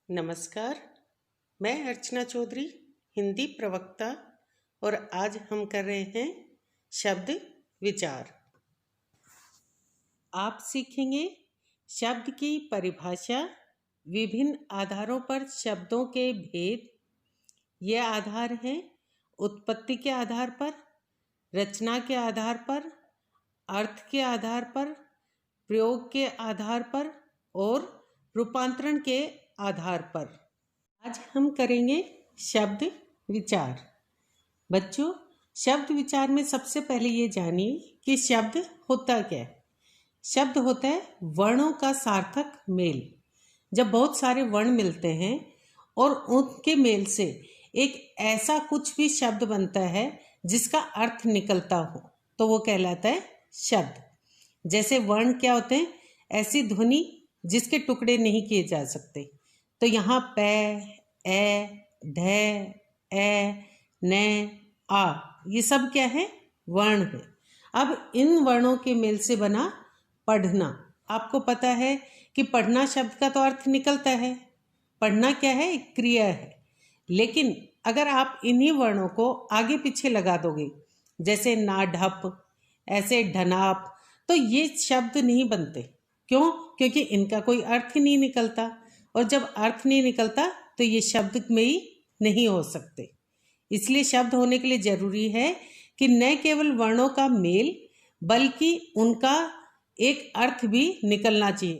नमस्कार। मैं अर्चना चौधरी, हिंदी प्रवक्ता, और आज हम कर रहे हैं शब्द विचार। आप सीखेंगे शब्द की परिभाषा, विभिन्न आधारों पर शब्दों के भेद। ये आधार हैं उत्पत्ति के आधार पर, रचना के आधार पर, अर्थ के आधार पर, प्रयोग के आधार पर और रूपांतरण के आधार पर। आज हम करेंगे शब्द विचार। बच्चों, शब्द विचार में सबसे पहले ये जानिए कि शब्द होता क्या है। शब्द होता है वर्णों का सार्थक मेल। जब बहुत सारे वर्ण मिलते हैं और उनके मेल से एक ऐसा कुछ भी शब्द बनता है जिसका अर्थ निकलता हो, तो वो कहलाता है शब्द। जैसे वर्ण क्या होते हैं? ऐसी ध्वनि जिसके टुकड़े नहीं किए जा सकते। तो यहाँ प, ए, ढ, ए, न, आ, ये सब क्या है? वर्ण है। अब इन वर्णों के मेल से बना पढ़ना। आपको पता है कि पढ़ना शब्द का तो अर्थ निकलता है। पढ़ना क्या है? एक क्रिया है। लेकिन अगर आप इन्हीं वर्णों को आगे पीछे लगा दोगे, जैसे ना ढप, ऐसे ढनाप, तो ये शब्द नहीं बनते। क्यों? क्योंकि इनका कोई अर्थ ही नहीं निकलता, और जब अर्थ नहीं निकलता तो ये शब्द में ही नहीं हो सकते। इसलिए शब्द होने के लिए जरूरी है कि न केवल वर्णों का मेल, बल्कि उनका एक अर्थ भी निकलना चाहिए।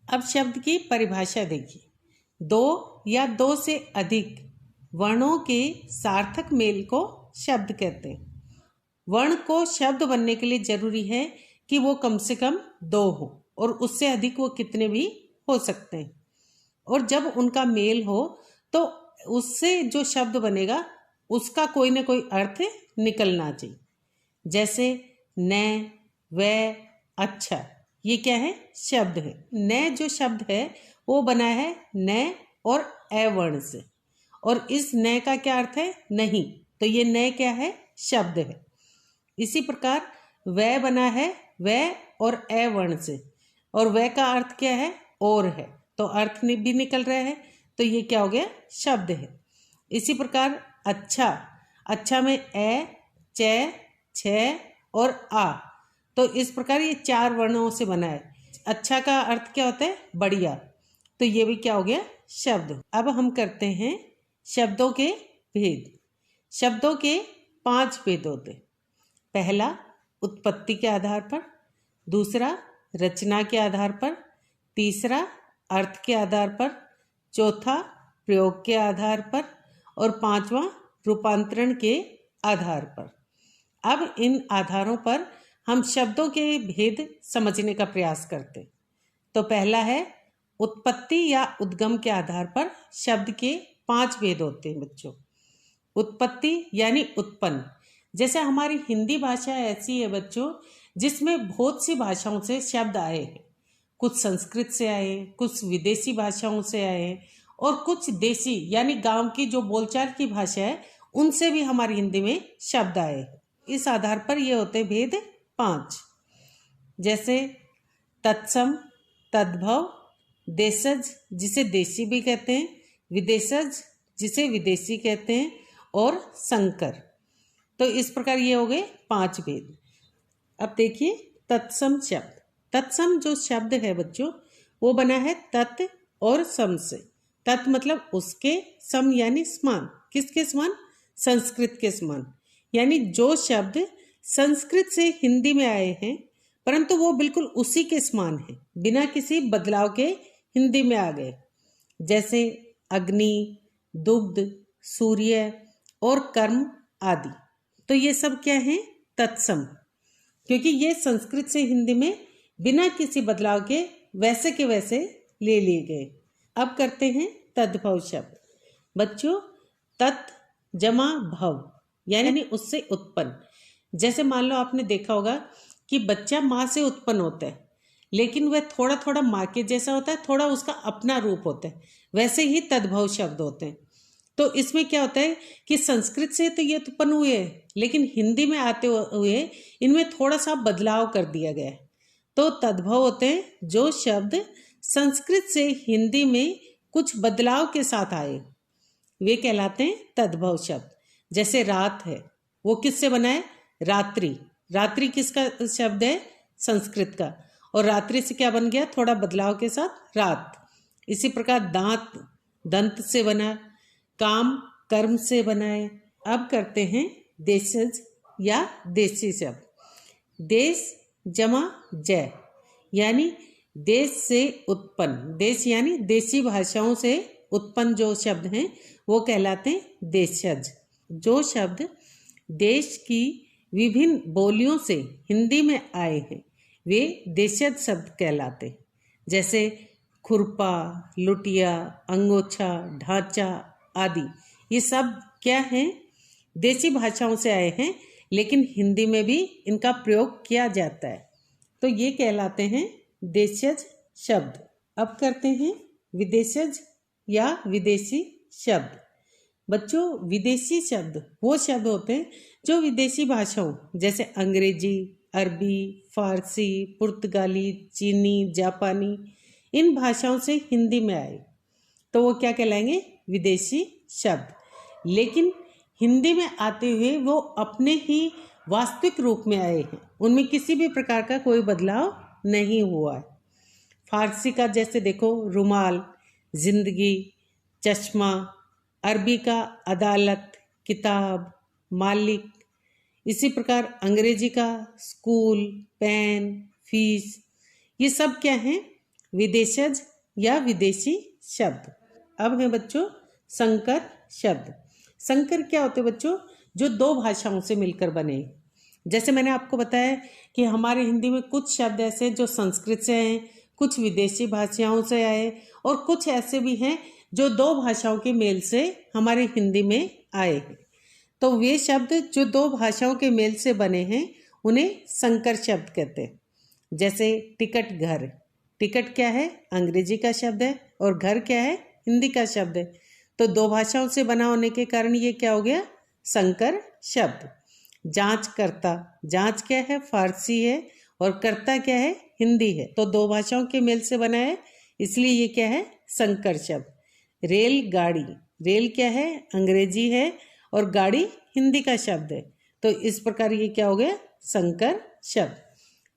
अब शब्द की परिभाषा देखिए। दो या दो से अधिक वर्णों के सार्थक मेल को शब्द कहते हैं। वर्ण को शब्द बनने के लिए जरूरी है कि वो कम से कम दो हो, और उससे अधिक वो कितने भी हो सकते हैं। और जब उनका मेल हो तो उससे जो शब्द बनेगा उसका कोई ना कोई अर्थ निकलना चाहिए। जैसे न, व, अच्छा, ये क्या है? शब्द है। न जो शब्द है वो बना है न और ए वर्ण से, और इस न का क्या अर्थ है? नहीं। तो ये न क्या है? शब्द है। इसी प्रकार व बना है व और ए वर्ण से, और व का अर्थ क्या है? और है, तो अर्थ भी निकल रहा है, तो ये क्या हो गया? शब्द है। इसी प्रकार अच्छा, अच्छा में ए, च, छ और आ, तो इस प्रकार ये चार वर्णों से बना है। अच्छा का अर्थ क्या होता है? बढ़िया, तो ये भी क्या हो गया? शब्द। अब हम करते हैं शब्दों के भेद। शब्दों के 5 भेद होते। पहला उत्पत्ति के आधार पर, दूसरा रचना के आधार पर, तीसरा अर्थ के आधार पर, चौथा प्रयोग के आधार पर, और पांचवा रूपांतरण के आधार पर। अब इन आधारों पर हम शब्दों के भेद समझने का प्रयास करते। तो पहला है उत्पत्ति या उद्गम के आधार पर शब्द के 5 भेद होते हैं बच्चों। उत्पत्ति यानी उत्पन्न। जैसे हमारी हिंदी भाषा ऐसी है बच्चों जिसमें बहुत सी भाषाओं से शब्द आए हैं। कुछ संस्कृत से आए, कुछ विदेशी भाषाओं से आए, और कुछ देसी यानी गांव की जो बोलचाल की भाषा है उनसे भी हमारी हिंदी में शब्द आए। इस आधार पर ये होते भेद 5। जैसे तत्सम, तद्भव, देशज जिसे देशी भी कहते हैं, विदेशज जिसे विदेशी कहते हैं, और संकर। तो इस प्रकार ये हो गए 5 भेद। अब देखिए तत्सम शब्द। तत्सम जो शब्द है बच्चों वो बना है तत् और सम से। तत् मतलब उसके, सम यानी समान। किसके समान? संस्कृत के समान। यानी जो शब्द संस्कृत से हिंदी में आए हैं परंतु वो बिल्कुल उसी के समान है, बिना किसी बदलाव के हिंदी में आ गए। जैसे अग्नि, दुग्ध, सूर्य और कर्म आदि। तो ये सब क्या है? तत्सम, क्योंकि ये संस्कृत से हिंदी में बिना किसी बदलाव के वैसे ले लिए गए। अब करते हैं तद्भव शब्द। बच्चों, तत् जमा भव यानी उससे उत्पन्न। जैसे मान लो आपने देखा होगा कि बच्चा माँ से उत्पन्न होता है, लेकिन वह थोड़ा थोड़ा माँ के जैसा होता है, थोड़ा उसका अपना रूप होता है। वैसे ही तद्भव शब्द होते हैं। तो इसमें क्या होता है कि संस्कृत से तो ये उत्पन्न हुए हैं, लेकिन हिंदी में आते हुए इनमें थोड़ा सा बदलाव कर दिया गया है। तो तद्भव होते हैं जो शब्द संस्कृत से हिंदी में कुछ बदलाव के साथ आए वे कहलाते हैं तद्भव शब्द। जैसे रात है, वो किससे बना है? रात्रि। रात्रि किसका शब्द है? संस्कृत का। और रात्रि से क्या बन गया? थोड़ा बदलाव के साथ रात। इसी प्रकार दांत दंत से बना, काम कर्म से बना है। अब करते हैं देशज या देशी शब्द। देश जमा जय, यानी देश से उत्पन्न, देश यानी देशी भाषाओं से उत्पन्न जो शब्द हैं वो कहलाते हैं देशज। जो शब्द देश की विभिन्न बोलियों से हिंदी में आए हैं वे देशज शब्द कहलाते। जैसे खुरपा, लुटिया, अंगोछा, ढांचा आदि, ये सब क्या हैं? देशी भाषाओं से आए हैं, लेकिन हिंदी में भी इनका प्रयोग किया जाता है, तो ये कहलाते हैं देशज शब्द। अब करते हैं विदेशज या विदेशी शब्द। बच्चों, विदेशी शब्द वो शब्द होते हैं जो विदेशी भाषाओं जैसे अंग्रेजी, अरबी, फारसी, पुर्तगाली, चीनी, जापानी, इन भाषाओं से हिंदी में आए तो वो क्या कहलाएंगे? विदेशी शब्द। लेकिन हिंदी में आते हुए वो अपने ही वास्तविक रूप में आए हैं, उनमें किसी भी प्रकार का कोई बदलाव नहीं हुआ है। फारसी का जैसे देखो रुमाल, जिंदगी, चश्मा, अरबी का अदालत, किताब, मालिक। इसी प्रकार अंग्रेजी का स्कूल, पेन, फीस, ये सब क्या हैं? विदेशज या विदेशी शब्द। अब है बच्चों संकर शब्द। संकर क्या होते हैं बच्चों? जो दो भाषाओं से मिलकर बने। जैसे मैंने आपको बताया कि हमारे हिंदी में कुछ शब्द ऐसे हैं जो संस्कृत से हैं, कुछ विदेशी भाषाओं से आए, और कुछ ऐसे भी हैं जो दो भाषाओं के मेल से हमारे हिंदी में आए हैं। तो वे शब्द जो दो भाषाओं के मेल से बने हैं उन्हें संकर शब्द कहते हैं। जैसे टिकट घर, टिकट क्या है? अंग्रेजी का शब्द है, और घर क्या है? हिंदी का शब्द है। तो दो भाषाओं से बना होने के कारण ये क्या हो गया? संकर शब्द। जांच करता, जांच क्या है? फारसी है, और करता क्या है? हिंदी है। तो दो भाषाओं के मेल से बना है, इसलिए ये क्या है? संकर शब्द। रेलगाड़ी, रेल क्या है? अंग्रेजी है, और गाड़ी हिंदी का शब्द है। तो इस प्रकार ये क्या हो गया? संकर शब्द।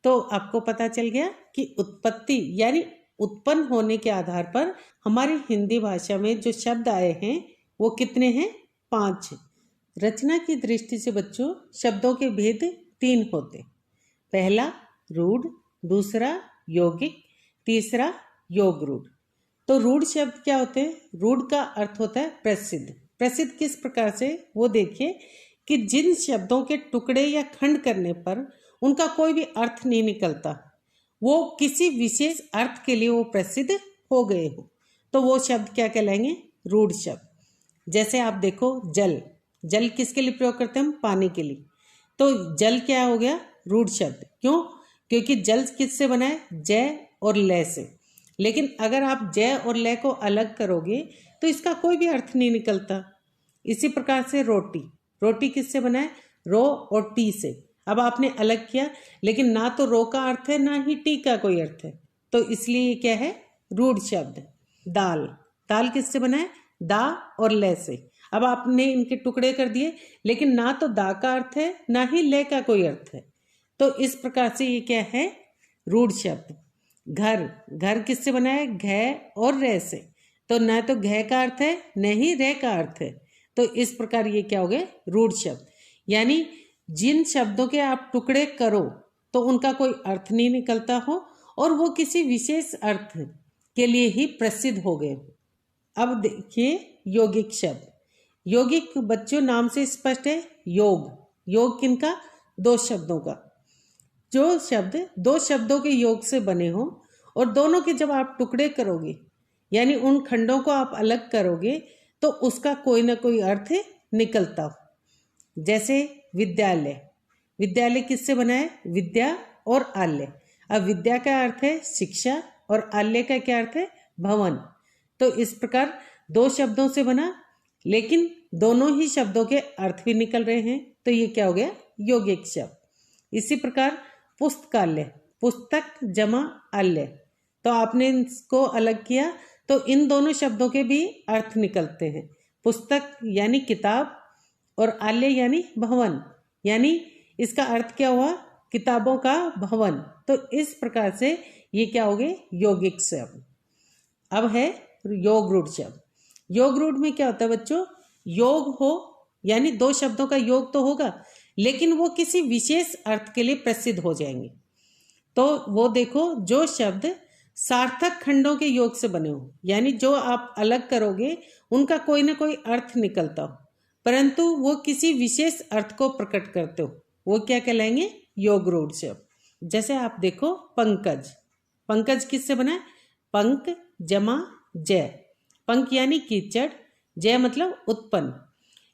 तो आपको पता चल गया कि उत्पत्ति यानी उत्पन्न होने के आधार पर हमारी हिंदी भाषा में जो शब्द आए हैं वो कितने हैं? 5। रचना की दृष्टि से बच्चों शब्दों के भेद 3 होते। पहला रूढ़, दूसरा यौगिक, तीसरा योग रूढ़। तो रूढ़ शब्द क्या होते हैं? रूढ़ का अर्थ होता है प्रसिद्ध। प्रसिद्ध किस प्रकार से? वो देखिए कि जिन शब्दों के टुकड़े या खंड करने पर उनका कोई भी अर्थ नहीं निकलता, वो किसी विशेष अर्थ के लिए वो प्रसिद्ध हो गए हो, तो वो शब्द क्या कहलाएंगे? रूढ़ शब्द। जैसे आप देखो जल, जल किसके लिए प्रयोग करते हैं हम? पानी के लिए। तो जल क्या हो गया? रूढ़ शब्द। क्यों? क्योंकि जल किससे बना है? जय और लय से। लेकिन अगर आप जय और लय को अलग करोगे तो इसका कोई भी अर्थ नहीं निकलता। इसी प्रकार से रोटी, रोटी किससे बना है? रो और टी से। अब आपने अलग किया, लेकिन ना तो रो का अर्थ है ना ही टी का कोई अर्थ है, तो इसलिए ये क्या है? रूढ़ शब्द। दाल, दाल किससे बना है? दा और लय से। अब आपने इनके टुकड़े कर दिए, लेकिन ना तो दा का अर्थ है ना ही लय का कोई अर्थ है, तो इस प्रकार से ये क्या है? रूढ़ शब्द। घर, घर किससे बना है? घ और रे से। तो न तो घ का अर्थ है न ही रे का अर्थ है, तो इस प्रकार ये क्या हो गए? रूढ़ शब्द। यानी जिन शब्दों के आप टुकड़े करो तो उनका कोई अर्थ नहीं निकलता हो और वो किसी विशेष अर्थ के लिए ही प्रसिद्ध हो गए। अब देखिए यौगिक शब्द। यौगिक बच्चों नाम से स्पष्ट है, योग। योग किनका? 2 शब्दों का। जो शब्द 2 शब्दों के योग से बने हो और दोनों के जब आप टुकड़े करोगे यानी उन खंडों को आप अलग करोगे तो उसका कोई ना कोई अर्थ निकलता हो। जैसे विद्यालय, विद्यालय किससे बना है? विद्या और आलय। अब विद्या का अर्थ है शिक्षा और आलय का क्या अर्थ है? भवन। तो इस प्रकार 2 शब्दों से बना, लेकिन दोनों ही शब्दों के अर्थ भी निकल रहे हैं, तो ये क्या हो गया? यौगिक शब्द। इसी प्रकार पुस्तकालय, पुस्तक जमा आलय, तो आपने इसको अलग किया तो तो इन दोनों शब्दों के भी अर्थ निकलते हैं। पुस्तक यानी किताब और आलय यानी भवन, यानी इसका अर्थ क्या हुआ, किताबों का भवन। तो इस प्रकार से ये क्या हो गए, यौगिक शब्द। अब है योग रूढ़ शब्द। योग रूढ़ में क्या होता है बच्चों, योग हो यानी दो शब्दों का योग तो होगा, लेकिन वो किसी विशेष अर्थ के लिए प्रसिद्ध हो जाएंगे। तो वो देखो, जो शब्द सार्थक खंडों के योग से बने हो, यानी जो आप अलग करोगे उनका कोई ना कोई अर्थ निकलता हो, परंतु वो किसी विशेष अर्थ को प्रकट करते हो, वो क्या कहलाएंगे, योग रूढ़ शब्द। जैसे आप देखो, पंकज, पंकज किससे बना है, पंक जमा जय, पंक यानी कीचड़, जय मतलब उत्पन्न।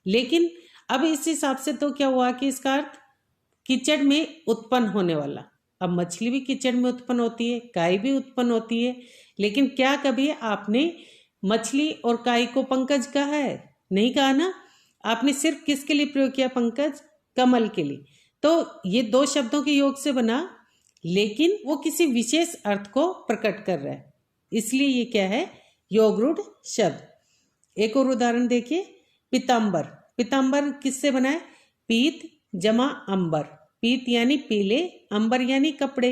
लेकिन अब इस हिसाब से तो क्या हुआ कि इसका अर्थ कीचड़ में उत्पन्न होने वाला। अब मछली भी कीचड़ में उत्पन्न होती है, काई भी उत्पन्न होती है, लेकिन क्या कभी आपने मछली और काई को पंकज कहा है, नहीं कहा ना। आपने सिर्फ किसके लिए प्रयोग किया, पंकज, कमल के लिए। तो ये दो शब्दों के योग से बना, लेकिन वो किसी विशेष अर्थ को प्रकट कर रहा है, इसलिए ये क्या है, योग रूढ़ शब्द। एक और उदाहरण देखिए, पीताम्बर, पीताम्बर किससे बना है, पीत जमा अंबर, पीत यानी पीले, अंबर यानी कपड़े।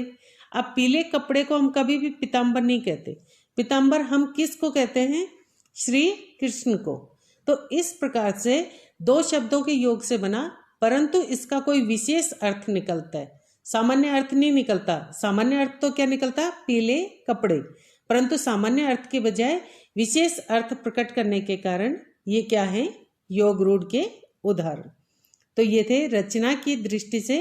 अब पीले कपड़े को हम कभी भी पीताम्बर नहीं कहते, पीताम्बर हम किसको कहते हैं, श्री कृष्ण को। तो इस प्रकार से दो शब्दों के योग से बना, परंतु इसका कोई विशेष अर्थ निकलता है, सामान्य अर्थ नहीं निकलता। सामान्य अर्थ तो क्या निकलता, पीले कपड़े, परंतु सामान्य अर्थ के बजाय विशेष अर्थ प्रकट करने के कारण ये क्या है, योग रूढ़ के उदाहरण। तो ये थे रचना की दृष्टि से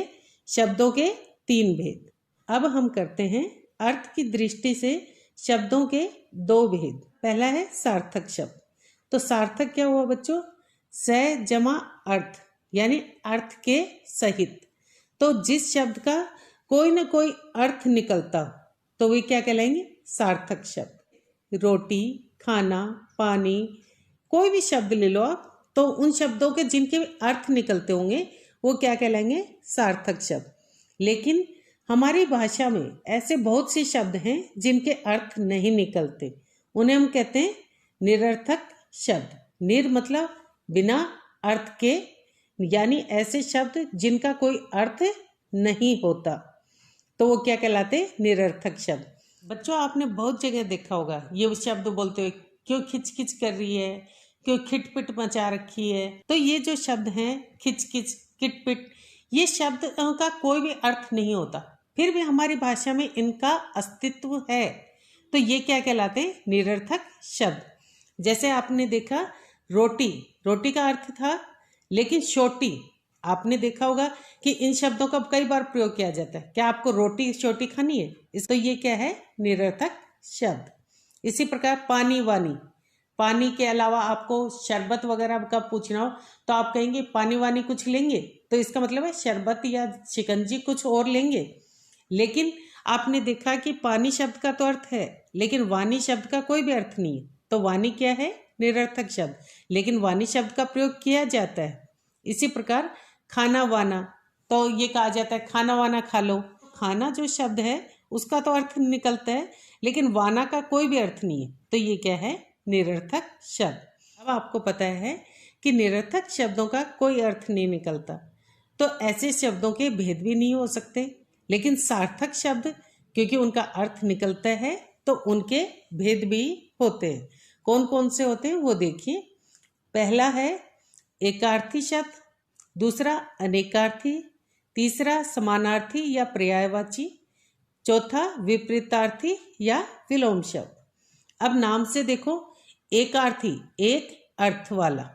शब्दों के तीन भेद। अब हम करते हैं अर्थ की दृष्टि से शब्दों के दो भेद। पहला है सार्थक शब्द। तो सार्थक क्या हुआ बच्चों, स जमा अर्थ, यानी अर्थ के सहित। तो जिस शब्द का कोई ना कोई अर्थ निकलता तो वे क्या कहलाएंगे, सार्थक शब्द। रोटी, खाना, पानी, कोई भी शब्द ले लो आप, तो उन शब्दों के जिनके अर्थ निकलते होंगे वो क्या कहलाएंगे, सार्थक शब्द। लेकिन हमारी भाषा में ऐसे बहुत से शब्द हैं जिनके अर्थ नहीं निकलते, उन्हें हम कहते हैं निरर्थक शब्द। निर मतलब बिना अर्थ के, यानी ऐसे शब्द जिनका कोई अर्थ नहीं होता, तो वो क्या कहलाते, निरर्थक शब्द। बच्चों आपने बहुत जगह देखा होगा ये शब्द बोलते हुए, क्यों खिच खिच कर रही है, क्यों खिटपिट मचा रखी है। तो ये जो शब्द हैं, खिच खिच, किटपिट, ये शब्द का कोई भी अर्थ नहीं होता, फिर भी हमारी भाषा में इनका अस्तित्व है, तो ये क्या कहलाते हैं, निरर्थक शब्द। जैसे आपने देखा रोटी, रोटी का अर्थ था, लेकिन छोटी, आपने देखा होगा कि इन शब्दों का कई बार प्रयोग किया जाता है, क्या आपको रोटी छोटी खानी है, इस तो ये क्या है, निरर्थक शब्द। इसी प्रकार पानी वानी, पानी के अलावा आपको शरबत वगैरह का पूछना हो तो आप कहेंगे पानी वानी कुछ लेंगे, तो इसका मतलब है शरबत या शिकंजी कुछ और लेंगे। लेकिन आपने देखा कि पानी शब्द का तो अर्थ है, लेकिन वानी शब्द का कोई भी अर्थ नहीं है, तो वानी क्या है, निरर्थक शब्द, लेकिन वानी शब्द का प्रयोग किया जाता है। इसी प्रकार खाना वाना, तो ये कहा जाता है खाना वाना खा लो, खाना जो शब्द है उसका तो अर्थ निकलता है, लेकिन वाना का कोई भी अर्थ नहीं है, तो ये क्या है, निरर्थक शब्द। अब आपको पता है कि निरर्थक शब्दों का कोई अर्थ नहीं निकलता, तो ऐसे शब्दों के भेद भी नहीं हो सकते। लेकिन सार्थक शब्द क्योंकि उनका अर्थ निकलता है तो उनके भेद भी होते हैं। कौन कौन से होते हैं वो देखिए। पहला है एकार्थी शब्द, दूसरा अनेकार्थी, तीसरा समानार्थी या पर्यायवाची, चौथा विपरीतार्थी या विलोम शब्द। अब नाम से देखो, एकार्थी एक अर्थ वाला,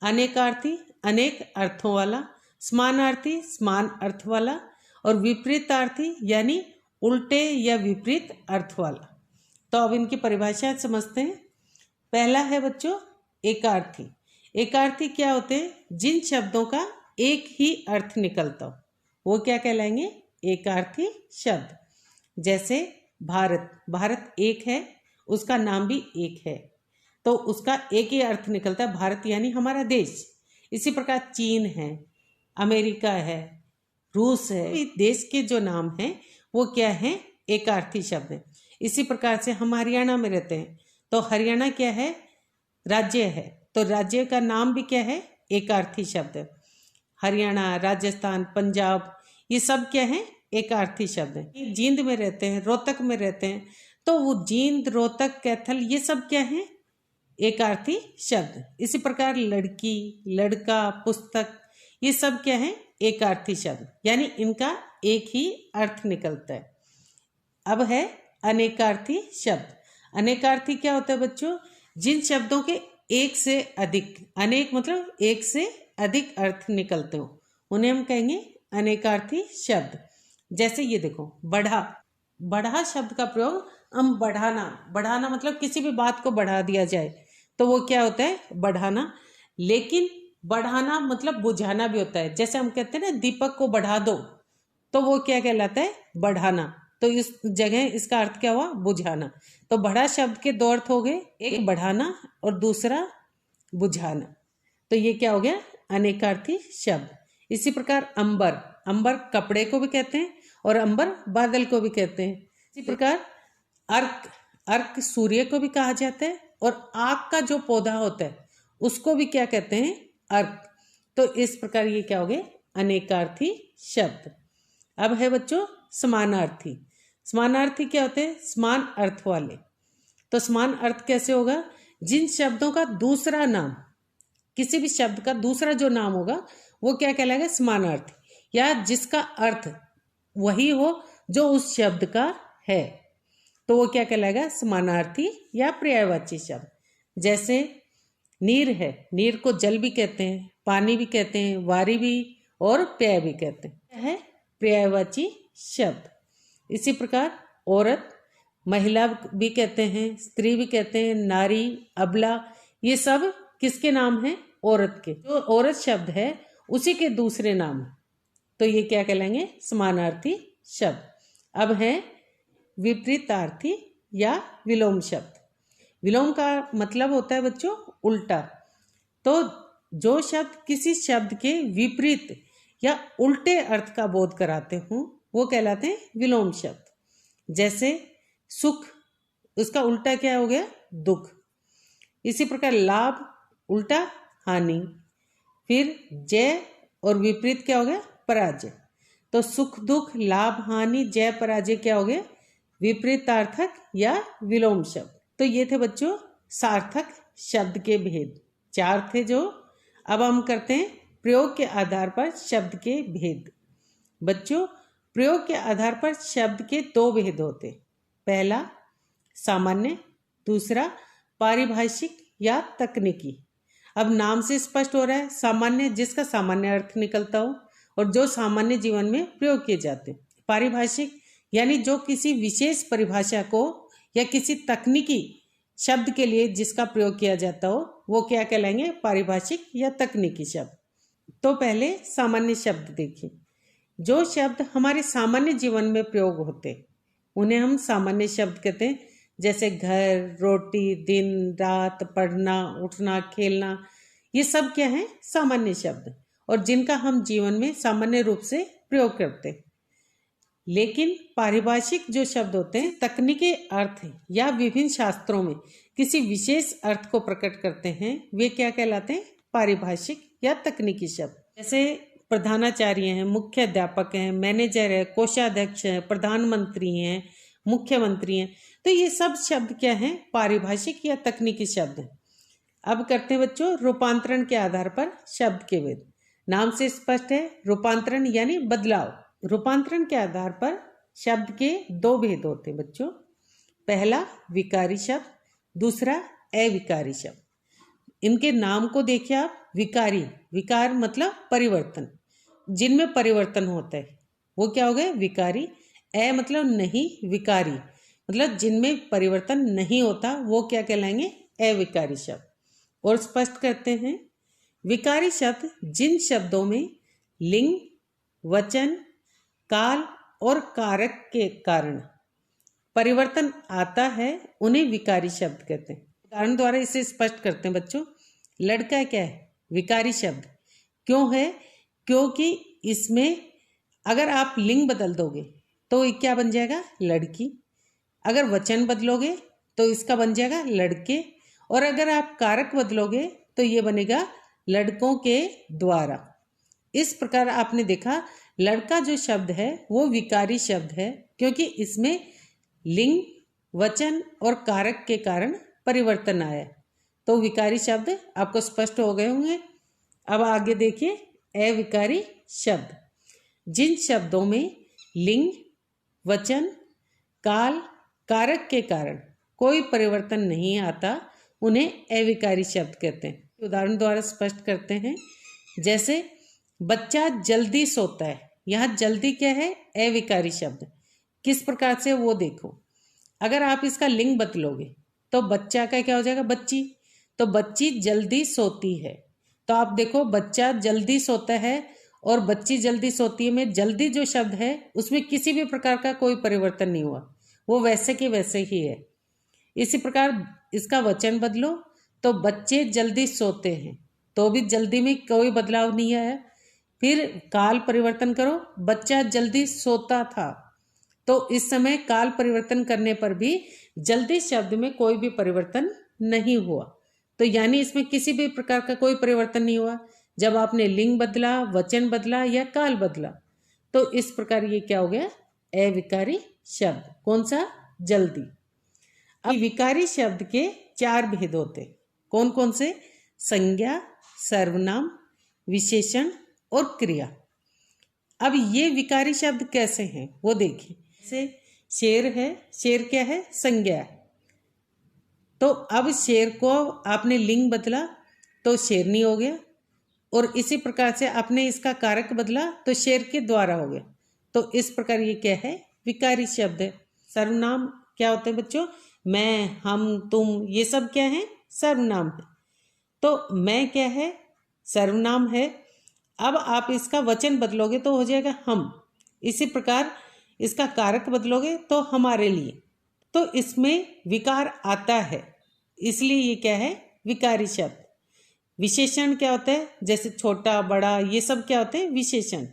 अनेकार्थी अनेक अर्थों वाला, समानार्थी समान अर्थ वाला, और विपरीतार्थी यानी उल्टे या विपरीत अर्थ वाला। तो अब इनकी परिभाषा समझते हैं। पहला है बच्चों एकार्थी। एकार्थी क्या होते हैं, जिन शब्दों का एक ही अर्थ निकलता हो वो क्या कहलाएंगे, एकार्थी शब्द। जैसे भारत, भारत एक है, उसका नाम भी एक है, तो उसका एक ही अर्थ निकलता है, भारत यानी हमारा देश। इसी प्रकार चीन है, अमेरिका है, रूस है, देश के जो नाम हैं वो क्या है, एकार्थी शब्द है। इसी प्रकार से हम हरियाणा में रहते हैं तो हरियाणा क्या है? राज्य है। तो राज्य का नाम भी क्या है? एकार्थी शब्द है। हरियाणा, राजस्थान, पंजाब, ये सब क्या है? एकार्थी शब्द है। जींद में रहते हैं, रोहतक में रहते हैं, तो वो जींद, रोहतक, कैथल, ये सब क्या है? एकार्थी शब्द। इसी प्रकार लड़की, लड़का, पुस्तक, ये सब क्या है? एकार्थी शब्द, यानी इनका एक ही अर्थ निकलता है। अब है अनेकार्थी शब्द। अनेकार्थी क्या होता है बच्चों? जिन शब्दों के एक से अधिक, अनेक मतलब एक से अधिक अर्थ निकलते हो, उन्हें हम कहेंगे अनेकार्थी शब्द। जैसे ये देखो, बढ़ा। बढ़ा शब्द का प्रयोग हम बढ़ाना, बढ़ाना मतलब किसी भी बात को बढ़ा दिया जाए तो वो क्या होता है? बढ़ाना। लेकिन बढ़ाना मतलब बुझाना भी होता है। जैसे हम कहते हैं ना, दीपक को बढ़ा दो, तो वो क्या कहलाता है? बढ़ाना। तो इस जगह इसका अर्थ क्या हुआ? बुझाना। तो बढ़ा शब्द के दो अर्थ हो गए, एक बढ़ाना और दूसरा बुझाना। तो ये क्या हो गया? अनेकार्थी शब्द। इसी प्रकार अंबर। अंबर कपड़े को भी कहते हैं और अंबर बादल को भी कहते हैं। इसी प्रकार अर्क। अर्क सूर्य को भी कहा जाता है और आग का जो पौधा होता है उसको भी क्या कहते हैं? अर्क। तो इस प्रकार ये क्या हो गए? अनेकार्थी शब्द। अब है बच्चों समानार्थी। समानार्थी क्या होते हैं? समान अर्थ वाले। तो समान अर्थ कैसे होगा? जिन शब्दों का दूसरा नाम, किसी भी शब्द का दूसरा जो नाम होगा वो क्या कहलाएगा? समानार्थी, या जिसका अर्थ वही हो जो उस शब्द का है, तो वो क्या कहलाएगा? समानार्थी या पर्यायवाची शब्द। जैसे नीर है, नीर को जल भी कहते हैं, पानी भी कहते हैं, वारी भी और पेय भी कहते हैं, है पर्यायवाची शब्द। इसी प्रकार औरत, महिला भी कहते हैं, स्त्री भी कहते हैं, नारी, अबला, ये सब किसके नाम हैं? औरत के। जो औरत शब्द है उसी के दूसरे नाम है, तो ये क्या कहलाएंगे? समानार्थी शब्द। अब है विपरीतार्थी या विलोम शब्द। विलोम का मतलब होता है बच्चों उल्टा। तो जो शब्द किसी शब्द के विपरीत या उल्टे अर्थ का बोध कराते हों वो कहलाते हैं विलोम शब्द। जैसे सुख, उसका उल्टा क्या हो गया? दुख। इसी प्रकार लाभ, उल्टा हानि। फिर जय और विपरीत क्या हो गया? पराजय। तो सुख, दुख, लाभ, हानि, जय, पराजय क्या हो गए? विपरीतार्थक या विलोम शब्द। तो ये थे बच्चों सार्थक शब्द के भेद। 4 थे जो। अब हम करते हैं प्रयोग के आधार पर शब्द के भेद। बच्चों प्रयोग के आधार पर शब्द के 2 भेद होते। पहला सामान्य, दूसरा पारिभाषिक या तकनीकी। अब नाम से स्पष्ट हो रहा है, सामान्य जिसका सामान्य अर्थ निकलता हो और जो सामान्य जीवन में प्रयोग किए जाते। पारिभाषिक यानी जो किसी विशेष परिभाषा को या किसी तकनीकी शब्द के लिए जिसका प्रयोग किया जाता हो वो क्या कहलाएंगे? पारिभाषिक या तकनीकी शब्द। तो पहले सामान्य शब्द देखिए। जो शब्द हमारे सामान्य जीवन में प्रयोग होते उन्हें हम सामान्य शब्द कहते हैं। जैसे घर, रोटी, दिन, रात, पढ़ना, उठना, खेलना, ये सब क्या है? सामान्य शब्द, और जिनका हम जीवन में सामान्य रूप से प्रयोग करते हैं। लेकिन पारिभाषिक जो शब्द होते हैं तकनीकी अर्थ या विभिन्न शास्त्रों में किसी विशेष अर्थ को प्रकट करते हैं, वे क्या कहलाते हैं? पारिभाषिक या तकनीकी शब्द। जैसे प्रधानाचार्य हैं, मुख्य अध्यापक हैं, मैनेजर है, कोषाध्यक्ष है, प्रधानमंत्री हैं, मुख्यमंत्री हैं, तो ये सब शब्द क्या हैं? पारिभाषिक या तकनीकी शब्द हैं। अब करते हैं बच्चों रूपांतरण के आधार पर शब्द के भेद। नाम से स्पष्ट है, रूपांतरण यानी बदलाव। रूपांतरण के आधार पर शब्द के 2 भेद होते हैं बच्चों। पहला विकारी शब्द, दूसरा अविकारी शब्द। इनके नाम को देखिए आप। विकारी, विकार मतलब परिवर्तन, जिनमें परिवर्तन होता है वो क्या हो गए? विकारी। मतलब नहीं, विकारी मतलब जिनमें परिवर्तन नहीं होता वो क्या कहलाएंगे? अविकारी शब्द। और स्पष्ट करते हैं, विकारी शब्द जिन शब्दों में लिंग, वचन, काल और कारक के कारण परिवर्तन आता है उन्हें विकारी शब्द कहते हैं। उदाहरण द्वारा इसे स्पष्ट करते हैं बच्चों। लड़का क्या है? विकारी शब्द। क्यों है? क्योंकि इसमें अगर आप लिंग बदल दोगे तो ये क्या बन जाएगा? लड़की। अगर वचन बदलोगे तो इसका बन जाएगा लड़के। और अगर आप कारक बदलोगे तो ये बनेगा लड़कों के द्वारा। इस प्रकार आपने देखा लड़का जो शब्द है वो विकारी शब्द है, क्योंकि इसमें लिंग, वचन और कारक के कारण परिवर्तन आया। तो विकारी शब्द आपको स्पष्ट हो गए होंगे। अब आगे देखिए अविकारी शब्द। जिन शब्दों में लिंग, वचन, काल, कारक के कारण कोई परिवर्तन नहीं आता उन्हें अविकारी शब्द कहते हैं। उदाहरण द्वारा स्पष्ट करते हैं। जैसे बच्चा जल्दी सोता है, यहाँ जल्दी क्या है? अविकारी शब्द। किस प्रकार से वो देखो, अगर आप इसका लिंग बदलोगे तो बच्चा का क्या हो जाएगा? बच्ची। तो बच्ची जल्दी सोती है। तो आप देखो बच्चा जल्दी सोता है और बच्ची जल्दी सोती है में जल्दी जो शब्द है उसमें किसी भी प्रकार का कोई परिवर्तन नहीं हुआ, वो वैसे के वैसे ही है। इसी प्रकार इसका वचन बदलो तो बच्चे जल्दी सोते हैं, तो भी जल्दी में कोई बदलाव नहीं आया। फिर काल परिवर्तन करो, बच्चा जल्दी सोता था, तो इस समय काल परिवर्तन करने पर भी जल्दी शब्द में कोई भी परिवर्तन नहीं हुआ। तो यानी इसमें किसी भी प्रकार का कोई परिवर्तन नहीं हुआ जब आपने लिंग बदला, वचन बदला या काल बदला। तो इस प्रकार ये क्या हो गया? अविकारी शब्द। कौन सा? जल्दी। अब विकारी शब्द के 4 भेद होते। कौन कौन से? संज्ञा, सर्वनाम, विशेषण और क्रिया। अब ये विकारी शब्द कैसे हैं वो देखिए। जैसे शेर है, शेर क्या है? संज्ञा है। तो अब शेर को आपने लिंग बदला तो शेरनी हो गया, और इसी प्रकार से आपने इसका कारक बदला तो शेर के द्वारा हो गया। तो इस प्रकार ये क्या है? विकारी शब्द है। सर्वनाम क्या होते हैं बच्चों? मैं, हम, तुम, ये सब क्या है? सर्वनाम है। तो मैं क्या है? सर्वनाम है। अब आप इसका वचन बदलोगे तो हो जाएगा हम। इसी प्रकार इसका कारक बदलोगे तो हमारे लिए। तो इसमें विकार आता है, इसलिए ये क्या है? विकारी शब्द। विशेषण क्या होता है? जैसे छोटा, बड़ा, ये सब क्या होते हैं? विशेषण।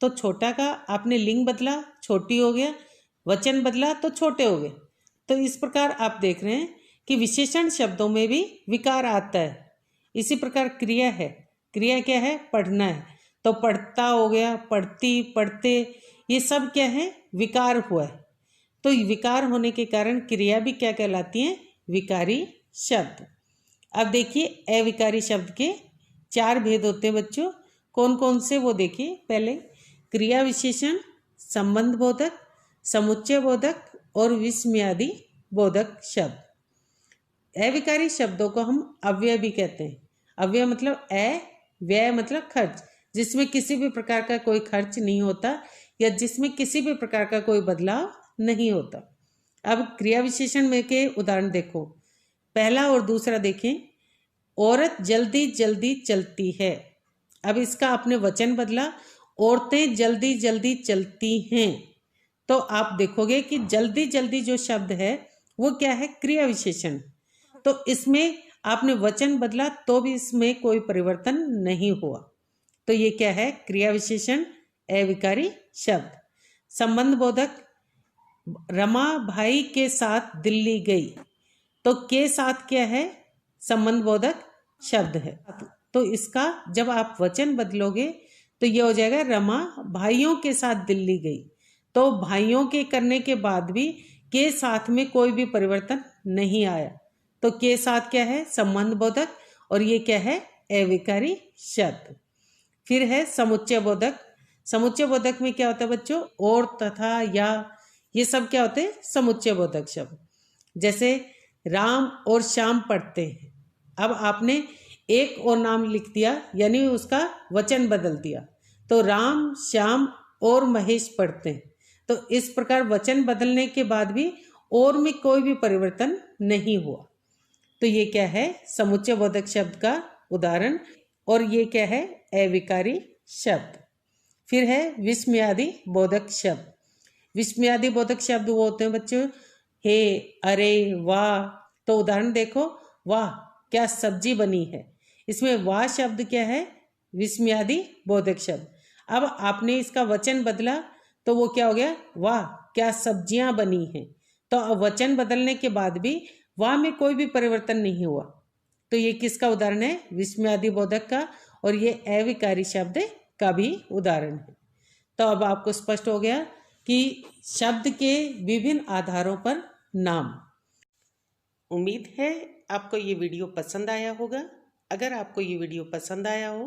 तो छोटा का आपने लिंग बदला, छोटी हो गया, वचन बदला तो छोटे हो गए। तो इस प्रकार आप देख रहे हैं कि विशेषण शब्दों में भी विकार आता है। इसी प्रकार क्रिया है। क्रिया क्या है? पढ़ना है, तो पढ़ता हो गया, पढ़ती, पढ़ते, ये सब क्या है? विकार हुआ है। तो विकार होने के कारण क्रिया भी क्या कहलाती है? विकारी शब्द। अब देखिए अविकारी शब्द के 4 भेद होते हैं बच्चों। कौन कौन से वो देखिए। पहले क्रिया विशेषण, संबंध बोधक, समुच्चय बोधक और विस्मयादि बोधक शब्द। अविकारी शब्दों को हम अव्यय भी कहते हैं। अव्यय मतलब व्यय मतलब खर्च, जिसमें किसी भी प्रकार का कोई खर्च नहीं होता या जिसमें किसी भी प्रकार का कोई बदलाव नहीं होता। अब क्रिया विशेषण में के उदाहरण देखो। पहला और दूसरा देखें। औरत जल्दी जल्दी चलती है। अब इसका आपने वचन बदला, औरतें जल्दी जल्दी चलती हैं। तो आप देखोगे कि जल्दी जल्दी जो शब्द है वो क्या है? क्रिया विशेषण। तो इसमें आपने वचन बदला तो भी इसमें कोई परिवर्तन नहीं हुआ। तो ये क्या है? क्रिया विशेषण, अविकारी शब्द। संबंध बोधक, रमा भाई के साथ दिल्ली गई। तो के साथ क्या है? संबंध बोधक शब्द है। तो इसका जब आप वचन बदलोगे तो ये हो जाएगा रमा भाइयों के साथ दिल्ली गई। तो भाइयों के करने के बाद भी के साथ में कोई भी परिवर्तन नहीं आया। तो के साथ क्या है? संबंध बोधक, और ये क्या है? अविकारी शब्द। फिर है समुच्चय बोधक। समुच्चय बोधक में क्या होता है बच्चों? और, तथा, या, ये सब क्या होते हैं? समुच्चय बोधक शब्द। जैसे राम और श्याम पढ़ते हैं। अब आपने एक और नाम लिख दिया, यानी उसका वचन बदल दिया। तो राम, श्याम और महेश पढ़ते हैं। तो इस प्रकार वचन बदलने के बाद भी और में कोई भी परिवर्तन नहीं हुआ। तो ये क्या है? समुच्चय बोधक शब्द का उदाहरण। और ये क्या है? अविकारी शब्द। फिर है विस्मयादि बोधक शब्द। विस्मयादि बोधक शब्द वो होते हैं बच्चों, हे, अरे, वाह। तो उदाहरण देखो। वाह क्या सब्जी बनी है। इसमें वाह शब्द क्या है? विस्मयादि बोधक शब्द। अब आपने इसका वचन बदला तो वो क्या हो गया? वाह क्या सब्जियां बनी हैं। तो वचन बदलने के बाद भी वहाँ में कोई भी परिवर्तन नहीं हुआ, तो ये किसका उदाहरण है? विस्मयादिबोधक का, और ये अविकारी शब्द का भी उदाहरण है। तो अब आपको स्पष्ट हो गया कि शब्द के विभिन्न आधारों पर नाम। उम्मीद है आपको ये वीडियो पसंद आया होगा। अगर आपको ये वीडियो पसंद आया हो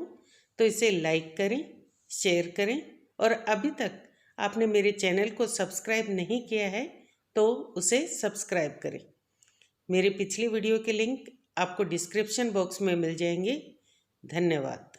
तो इसे लाइक करें, शेयर करें, और अभी तक आपने मेरे चैनल को सब्सक्राइब नहीं किया है तो उसे सब्सक्राइब करें। मेरे पिछले वीडियो के लिंक आपको डिस्क्रिप्शन बॉक्स में मिल जाएंगे। धन्यवाद।